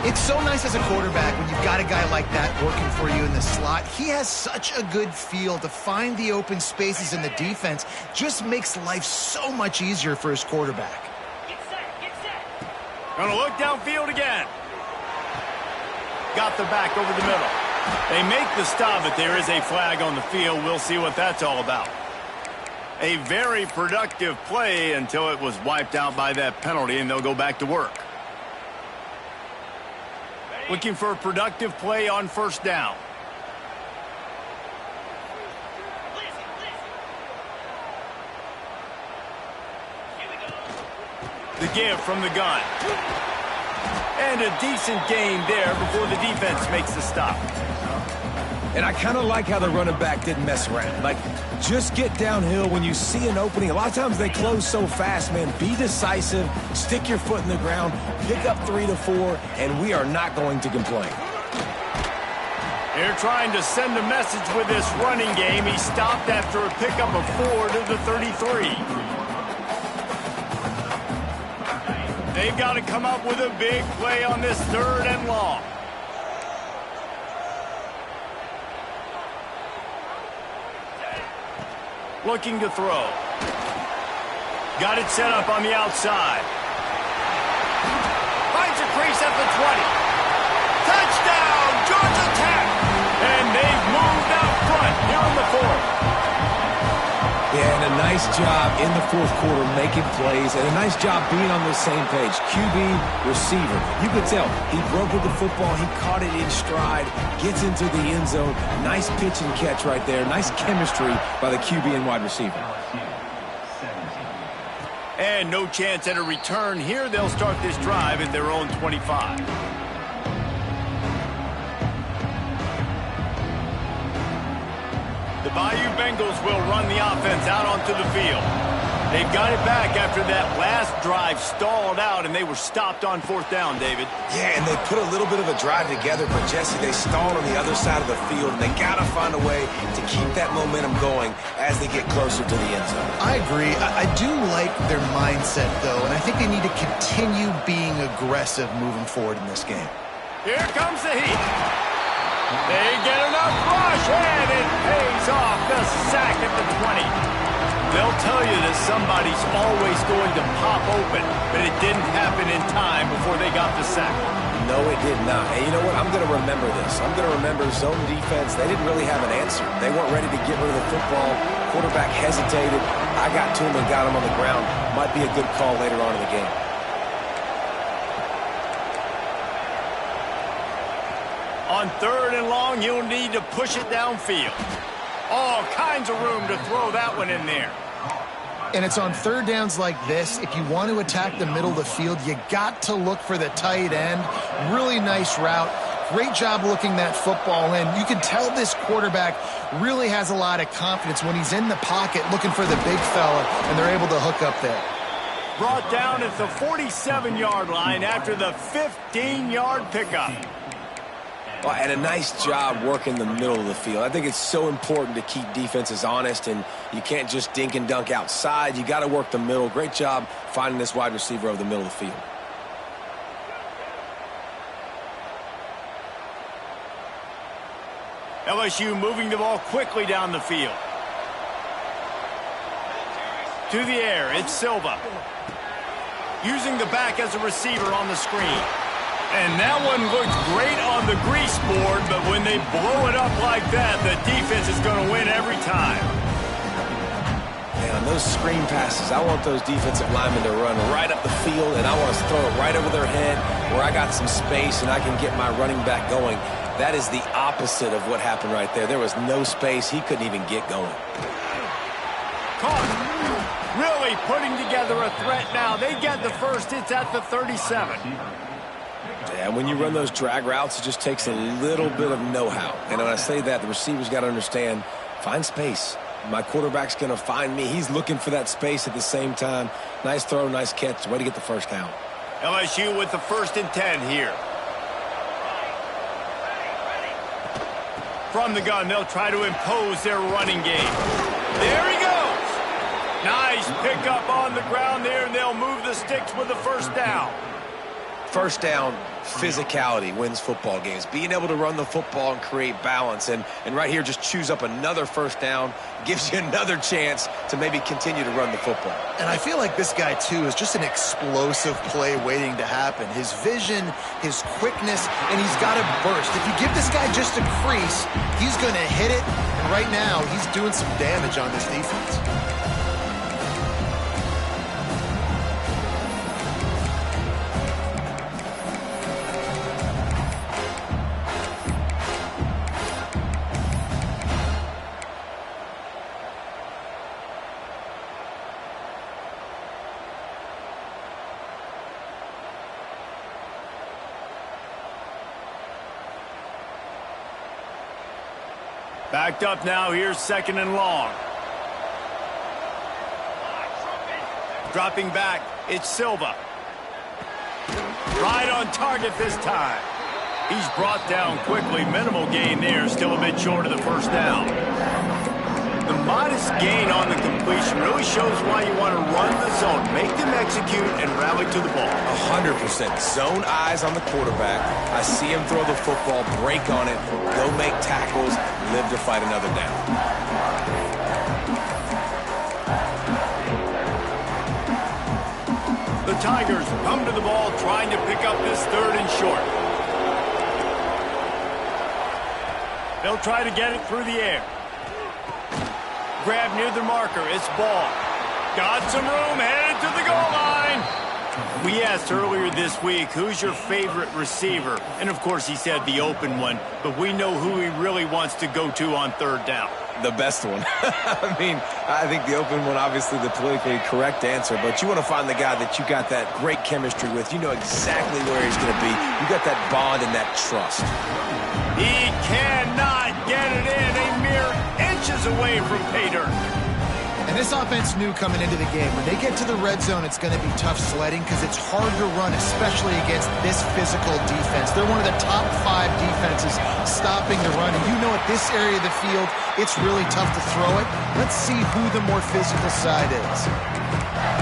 Speaker 3: It's so nice as a quarterback when you've got a guy like that working for you in the slot. He has such a good feel to find the open spaces in the defense. Just makes life so much easier for his quarterback.
Speaker 1: Get set. Gonna look downfield again. Got the back over the middle. They make the stop, but there is a flag on the field. We'll see what that's all about. A very productive play until it was wiped out by that penalty, and they'll go back to work. Looking for a productive play on first down. The give from the gun. And a decent gain there before the defense makes the stop.
Speaker 2: And I kind of like how the running back didn't mess around. Like, just get downhill when you see an opening. A lot of times they close so fast, man. Be decisive, stick your foot in the ground, pick up 3 to 4, and we are not going to complain.
Speaker 1: They're trying to send a message with this running game. He stopped after a pickup of 4 to the 33. They've got to come up with a big play on this 3rd and long. Looking to throw. Got it set up on the outside. Finds a crease at the 20. Touchdown, Georgia Tech! And they've moved out front here in the 4th.
Speaker 2: Yeah, and a nice job in the 4th quarter making plays, and a nice job being on the same page. QB, receiver. You could tell he broke with the football. He caught it in stride, gets into the end zone. Nice pitch and catch right there. Nice chemistry by the QB and wide receiver.
Speaker 1: And no chance at a return here. They'll start this drive at their own 25. The Bayou Bengals will run the offense out onto the field. They've got it back after that last drive stalled out, and they were stopped on 4th down, David.
Speaker 2: Yeah, and they put a little bit of a drive together, but, Jesse, they stalled on the other side of the field, and they got to find a way to keep that momentum going as they get closer to the end zone.
Speaker 3: I agree. I do like their mindset, though, and I think they need to continue being aggressive moving forward in this game.
Speaker 1: Here comes the heat. They get enough rush, and it pays off. The sack at the 20. They'll tell you that somebody's always going to pop open, but it didn't happen in time before they got the sack.
Speaker 2: No, it did not. And you know what? I'm going to remember this. I'm going to remember zone defense. They didn't really have an answer. They weren't ready to get rid of the football. Quarterback hesitated. I got to him and got him on the ground. Might be a good call later on in the game.
Speaker 1: On 3rd and long, you'll need to push it downfield. All kinds of room to throw that one in there.
Speaker 3: And it's on 3rd downs like this. If you want to attack the middle of the field, you got to look for the tight end. Really nice route. Great job looking that football in. You can tell this quarterback really has a lot of confidence when he's in the pocket looking for the big fella, and they're able to hook up there.
Speaker 1: Brought down at the 47-yard line after the 15-yard pickup.
Speaker 2: Well, and a nice job working the middle of the field. I think it's so important to keep defenses honest, and you can't just dink and dunk outside. You got to work the middle. Great job finding this wide receiver over the middle of the field.
Speaker 1: LSU moving the ball quickly down the field. To the air, it's Silva. Using the back as a receiver on the screen. And that one looked great on the grease board, but when they blow it up like that, the defense is going to win every time.
Speaker 2: Man, on those screen passes, I want those defensive linemen to run right up the field, and I want to throw it right over their head where I got some space and I can get my running back going. That is the opposite of what happened right there. There was no space. He couldn't even get going.
Speaker 1: Caught. Really putting together a threat now. They get the first. It's at the 37.
Speaker 2: Yeah, when you run those drag routes, it just takes a little bit of know-how. And when I say that, the receiver's got to understand, find space. My quarterback's going to find me. He's looking for that space at the same time. Nice throw, nice catch. Way to get the first down.
Speaker 1: LSU with the 1st and 10 here. From the gun, they'll try to impose their running game. There he goes. Nice pickup on the ground there, and they'll move the sticks with the first down.
Speaker 2: First down, physicality wins football games. Being able to run the football and create balance. And right here, just choose up another first down. Gives you another chance to maybe continue to run the football.
Speaker 3: And I feel like this guy, too, is just an explosive play waiting to happen. His vision, his quickness, and he's got a burst. If you give this guy just a crease, he's going to hit it. And right now, he's doing some damage on this defense.
Speaker 1: Backed up now, here's 2nd and long. Dropping back, it's Silva. Right on target this time. He's brought down quickly, minimal gain there, still a bit short of the first down. The modest gain on the completion really shows why you want to run the zone, make them execute, and rally to the ball.
Speaker 2: 100%. Zone eyes on the quarterback. I see him throw the football, break on it, go make tackles, live to fight another down.
Speaker 1: The Tigers come to the ball, trying to pick up this 3rd and short. They'll try to get it through the air. Grab near the marker. It's Ball. Got some room, headed to the goal line. We asked earlier this week, who's your favorite receiver? And, of course, he said the open one. But we know who he really wants to go to on 3rd down.
Speaker 2: The best one. I mean, I think the open one, obviously the politically correct answer. But you want to find the guy that you got that great chemistry with. You know exactly where he's going to be. You got that bond and that trust.
Speaker 1: He cannot get it in. A mere inches away from pay dirt.
Speaker 3: And this offense knew coming into the game, when they get to the red zone, it's going to be tough sledding because it's hard to run, especially against this physical defense. They're one of the top 5 defenses stopping the run. And you know at this area of the field, it's really tough to throw it. Let's see who the more physical side is.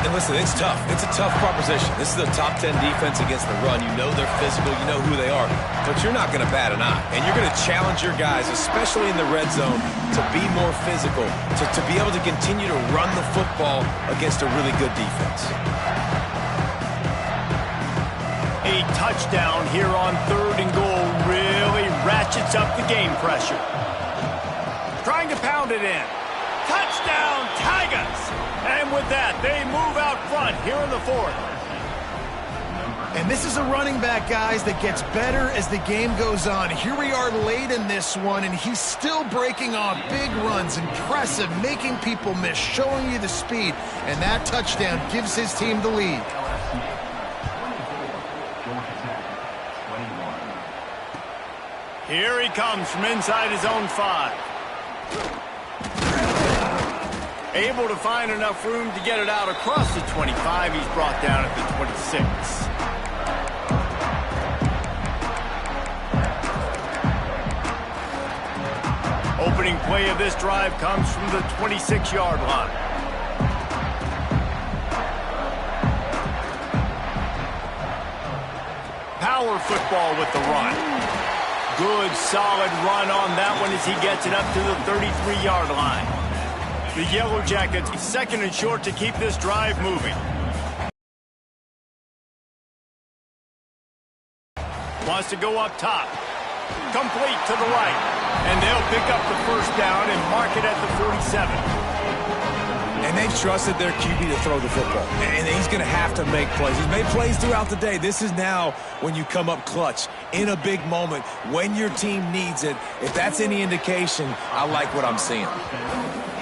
Speaker 2: And listen, it's tough. It's a tough proposition. This is a top 10 defense against the run. You know they're physical. You know who they are. But you're not going to bat an eye. And you're going to challenge your guys, especially in the red zone, to be more physical, to be able to continue to run the football against a really good defense.
Speaker 1: A touchdown here on 3rd and goal really ratchets up the game pressure. Trying to pound it in. Touchdown, Tigers! And with that, they move out front here in the 4th.
Speaker 3: And this is a running back, guys, that gets better as the game goes on. Here we are late in this one, and he's still breaking off big runs. Impressive, making people miss, showing you the speed. And that touchdown gives his team the lead.
Speaker 1: Here he comes from inside his own 5. Able to find enough room to get it out across the 25. He's brought down at the 26. Opening play of this drive comes from the 26-yard line. Power football with the run. Good, solid run on that one as he gets it up to the 33-yard line. The Yellow Jackets, second and short to keep this drive moving. Wants to go up top. Complete to the right. And they'll pick up the first down and mark it at the 47.
Speaker 2: And they've trusted their QB to throw the football. And he's going to have to make plays. He's made plays throughout the day. This is now when you come up clutch in a big moment when your team needs it. If that's any indication, I like what I'm seeing.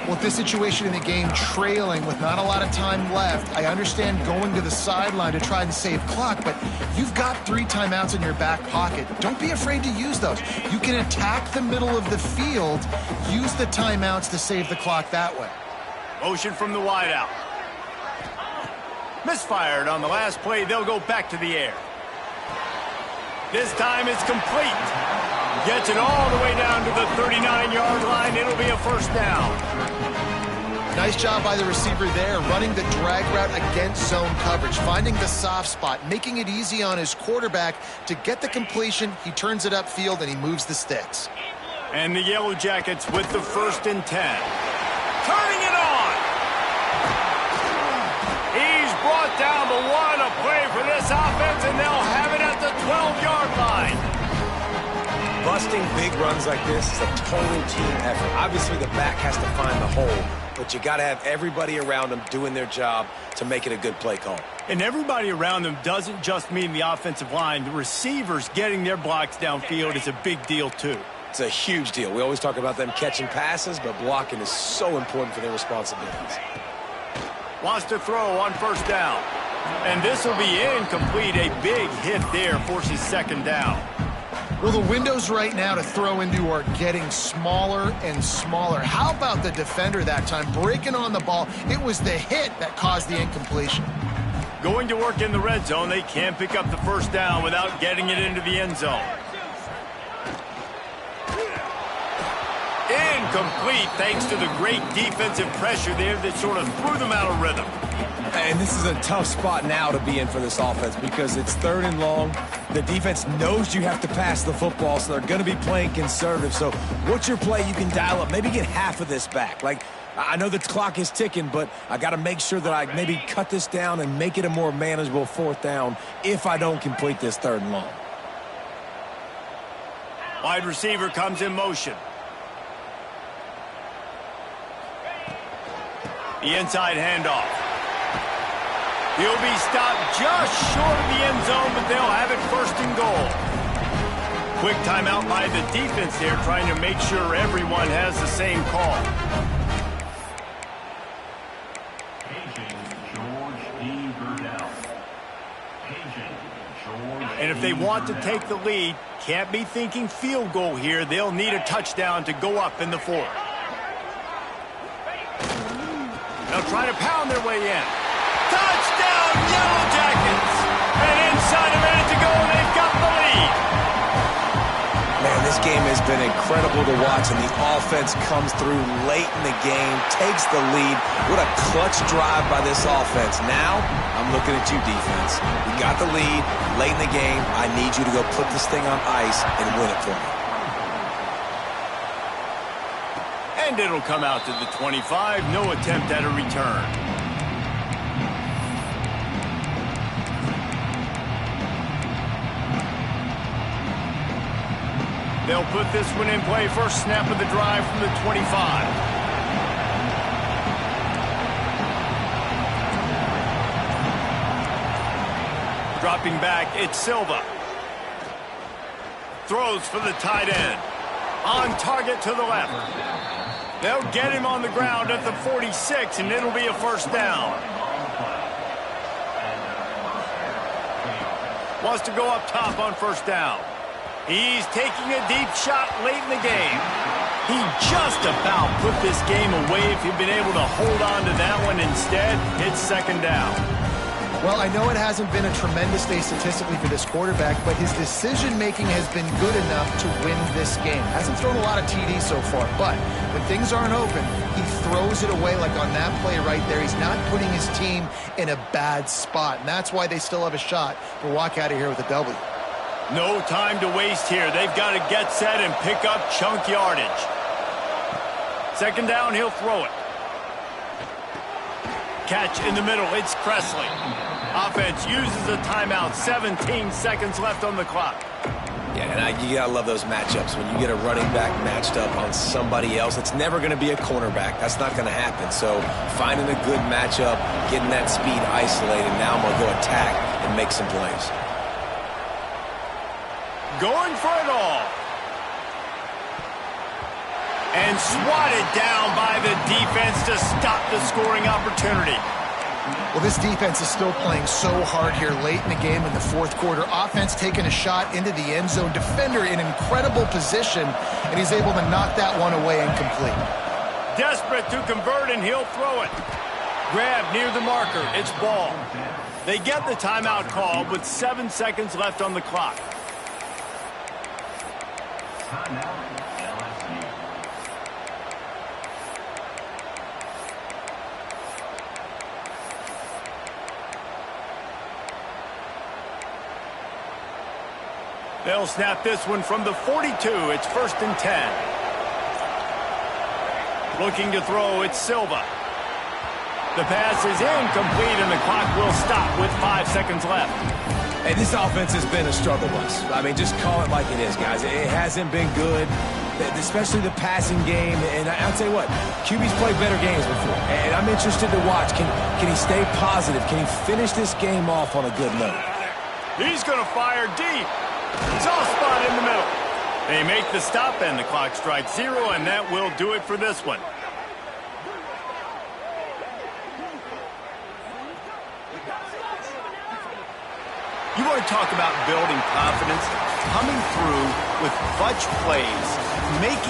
Speaker 3: With this situation in the game, trailing with not a lot of time left, I understand going to the sideline to try and save clock, but you've got 3 timeouts in your back pocket. Don't be afraid to use those. You can attack the middle of the field, use the timeouts to save the clock that way.
Speaker 1: Motion from the wideout. Misfired on the last play. They'll go back to the air. This time it's complete. Gets it all the way down to the 39-yard line. It'll be a first down.
Speaker 3: Nice job by the receiver there, running the drag route against zone coverage, finding the soft spot, making it easy on his quarterback to get the completion. He turns it upfield, and he moves the sticks.
Speaker 1: And the Yellow Jackets with the 1st and 10. Turning it on. He's brought down the 1, a play for this offense, and they'll have it at the 12-yard line.
Speaker 2: Busting big runs like this is a total team effort. Obviously, the back has to find the hole, but you got to have everybody around them doing their job to make it a good play call.
Speaker 1: And everybody around them doesn't just mean the offensive line. The receivers getting their blocks downfield is a big deal, too.
Speaker 2: It's a huge deal. We always talk about them catching passes, but blocking is so important for their responsibilities.
Speaker 1: Wants to throw on first down. And this will be incomplete. A big hit there forces second down.
Speaker 3: Well, the windows right now to throw into are getting smaller and smaller. How about the defender that time breaking on the ball? It was the hit that caused the incompletion.
Speaker 1: Going to work in the red zone. They can't pick up the first down without getting it into the end zone. Incomplete thanks to the great defensive pressure there that sort of threw them out of rhythm.
Speaker 2: And this is a tough spot now to be in for this offense because it's 3rd and long. The defense knows you have to pass the football, so they're going to be playing conservative. So what's your play you can dial up? Maybe get half of this back. Like, I know the clock is ticking, but I got to make sure that I maybe cut this down and make it a more manageable 4th down if I don't complete this 3rd and long.
Speaker 1: Wide receiver comes in motion. The inside handoff. He'll be stopped just short of the end zone, but they'll have it 1st and goal. Quick timeout by the defense here, trying to make sure everyone has the same call. And if they want to take the lead, can't be thinking field goal here. They'll need a touchdown to go up in the 4th. They'll try to pound their way in. Touchdown, Yellow Jackets! And inside a minute to go, they've got the lead.
Speaker 2: Man, this game has been incredible to watch, and the offense comes through late in the game, takes the lead. What a clutch drive by this offense. Now, I'm looking at you, defense. You got the lead late in the game. I need you to go put this thing on ice and win it for me.
Speaker 1: And it'll come out to the 25. No attempt at a return. They'll put this one in play. First snap of the drive from the 25. Dropping back, it's Silva. Throws for the tight end. On target to the left. They'll get him on the ground at the 46, and it'll be a first down. Wants to go up top on first down. He's taking a deep shot late in the game. He just about put this game away if he'd been able to hold on to that one. Instead, it's second down.
Speaker 3: Well, I know it hasn't been a tremendous day statistically for this quarterback, but his decision-making has been good enough to win this game. Hasn't thrown a lot of TDs so far, but when things aren't open, he throws it away like on that play right there. He's not putting his team in a bad spot, and that's why they still have a shot to walk out of here with a W.
Speaker 1: No time to waste here. They've got to get set and pick up chunk yardage. Second down, he'll throw it. Catch in the middle, it's Presley. Offense uses a timeout, 17 seconds left on the clock.
Speaker 2: Yeah, and you gotta love those matchups. When you get a running back matched up on somebody else, it's never gonna be a cornerback. That's not gonna happen. So finding a good matchup, getting that speed isolated, now I'm gonna go attack and make some plays.
Speaker 1: Going for it all. And swatted down by the defense to stop the scoring opportunity.
Speaker 3: Well, this defense is still playing so hard here late in the game in the fourth quarter. Offense taking a shot into the end zone. Defender in incredible position, and he's able to knock that one away incomplete.
Speaker 1: Desperate to convert, and he'll throw it. Grab near the marker. It's ball. They get the timeout call with 7 seconds left on the clock. They'll snap this one from the 42. It's 1st and 10. Looking to throw, it's Silva. The pass is incomplete, and the clock will stop with 5 seconds left.
Speaker 2: Hey, this offense has been a struggle bus. I mean, just call it like it is, guys. It hasn't been good, especially the passing game. And I'll tell you what, QB's played better games before. And I'm interested to watch. Can he stay positive? Can he finish this game off on a good note?
Speaker 1: He's going to fire deep. Soft spot in the middle. They make the stop, and the clock strikes 0, and that will do it for this one. You want to talk about building confidence? Coming through with clutch plays, making